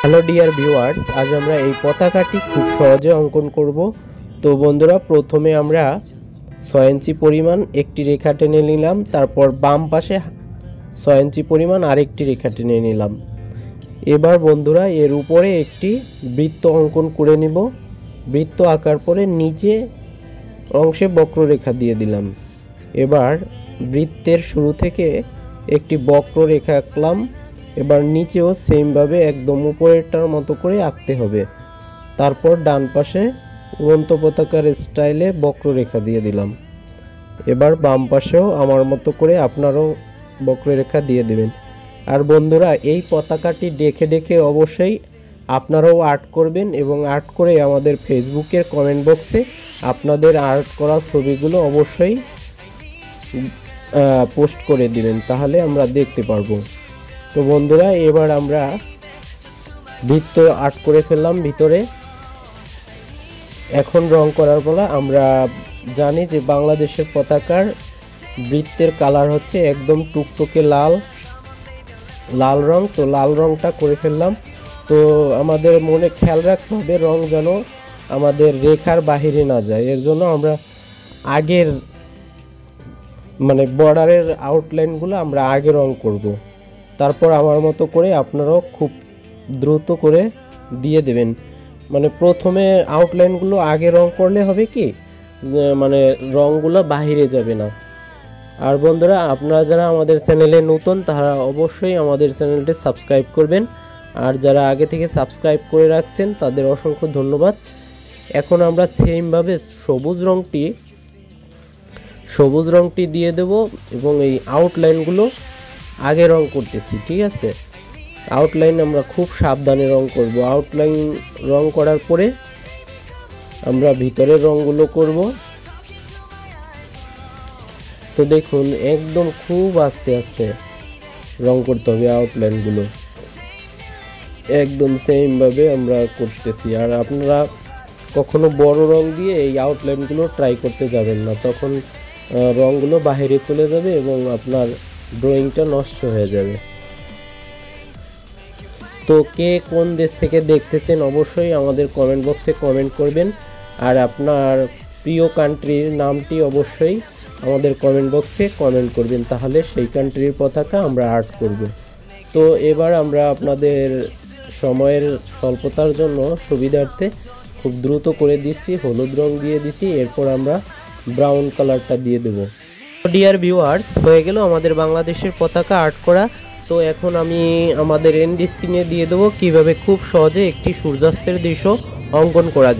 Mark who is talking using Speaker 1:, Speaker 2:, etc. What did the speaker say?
Speaker 1: Hello dear viewers, আজ আমরা এই পতাকাটি খুব সহজে অঙ্কন করব। তো বন্ধুরা, প্রথমে আমরা 6 ইঞ্চি পরিমাণ একটি রেখা টেনে নিলাম, তারপর বাম পাশে 6 ইঞ্চি পরিমাণ আরেকটি রেখা টেনে নিলাম। এবার বন্ধুরা এর উপরে একটি বৃত্ত অঙ্কন করে নিব। বৃত্ত আঁকার পরে নিচে অংশে বক্ররেখা দিয়ে দিলাম। এবার বৃত্তের শুরু থেকে একটি বক্ররেখা আঁকলাম। এবার নিচেও সেমভাবে একদম উপরেরটার মতো করে আঁকতে হবে। তারপর ডান পাশে উড়ন্ত পতাকার স্টাইলে বক্ররেখা দিয়ে দিলাম। এবার বাম পাশেও আমার মতো করে আপনারাও বক্ররেখা দিয়ে দেবেন। আর বন্ধুরা, এই পতাকাটি দেখে দেখে অবশ্যই আপনারাও আর্ট করবেন এবং আর্ট করে আমাদের ফেসবুকের কমেন্ট বক্সে আপনাদের আর্ট করা ছবিগুলো অবশ্যই পোস্ট করে দিবেন, তাহলে আমরা দেখতে পারবো। তো বন্ধুরা, এবার আমরা বৃত্ত আর্ট করে ফেললাম ভিতরে। এখন রং করার পালা। আমরা জানি যে বাংলাদেশের পতাকার বৃত্তের কালার হচ্ছে একদম টুকটুকে লাল রং। তো লাল রংটা করে ফেললাম। তো আমাদের মনে খেয়াল রাখতে হবে রং যেন আমাদের রেখার বাহিরে না যায়। এর জন্য আমরা আগের বর্ডারের আউটলাইনগুলো আমরা আগে রং করব। তারপর আমার মতো করে আপনারাও খুব দ্রুত করে দিয়ে দেবেন। প্রথমে আউটলাইনগুলো আগে রং করলে হবে কি, রংগুলো বাহিরে যাবে না। আর বন্ধুরা, আপনারা যারা আমাদের চ্যানেলে নতুন তারা অবশ্যই আমাদের চ্যানেলটি সাবস্ক্রাইব করবেন। আর যারা আগে থেকে সাবস্ক্রাইব করে রাখছেন তাদের অসংখ্য ধন্যবাদ। এখন আমরা সেমভাবে সবুজ রংটি দিয়ে দেব এবং এই আউটলাইনগুলো আগে রং করতেছি, ঠিক আছে? আউটলাইন আমরা খুব সাবধানে রং করব। আউটলাইন রং করার পরে আমরা ভিতরের রংগুলো করব। তো দেখুন, একদম খুব আস্তে আস্তে রং করতে হবে আউটলাইনগুলো, একদম সেম ভাবে আমরা করতেছি। আর আপনারা কখনো বড় রং দিয়ে এই আউটলাইনগুলো ট্রাই করতে যাবেন না, তখন রংগুলো বাইরে চলে যাবে এবং আপনার ড্রয়িংটা নষ্ট হয়ে যাবে। তো কে কোন দেশ থেকে দেখতেছেন অবশ্যই আমাদের কমেন্ট বক্সে কমেন্ট করবেন। আর আপনার প্রিয় কান্ট্রির নামটি অবশ্যই আমাদের কমেন্ট বক্সে কমেন্ট করবেন, তাহলে সেই কান্ট্রির পতাকা আমরা আর্ট করব। তো এবার আমরা আপনাদের সময়ের স্বল্পতার জন্য সুবিধার্থে খুব দ্রুত করে দিচ্ছি, হলুদ রং দিয়ে দিচ্ছি। এরপর আমরা ব্রাউন কালারটা দিয়ে দেব। ডিয়ার ভিউয়ার্স, হয়ে গেল আমাদের বাংলাদেশের পতাকা আর্ট করা। তো এখন আমি আমাদের এন্ড স্ক্রিনে দিয়ে দেবো কিভাবে খুব সহজে একটি সূর্যাস্তের দৃশ্য অঙ্কন করা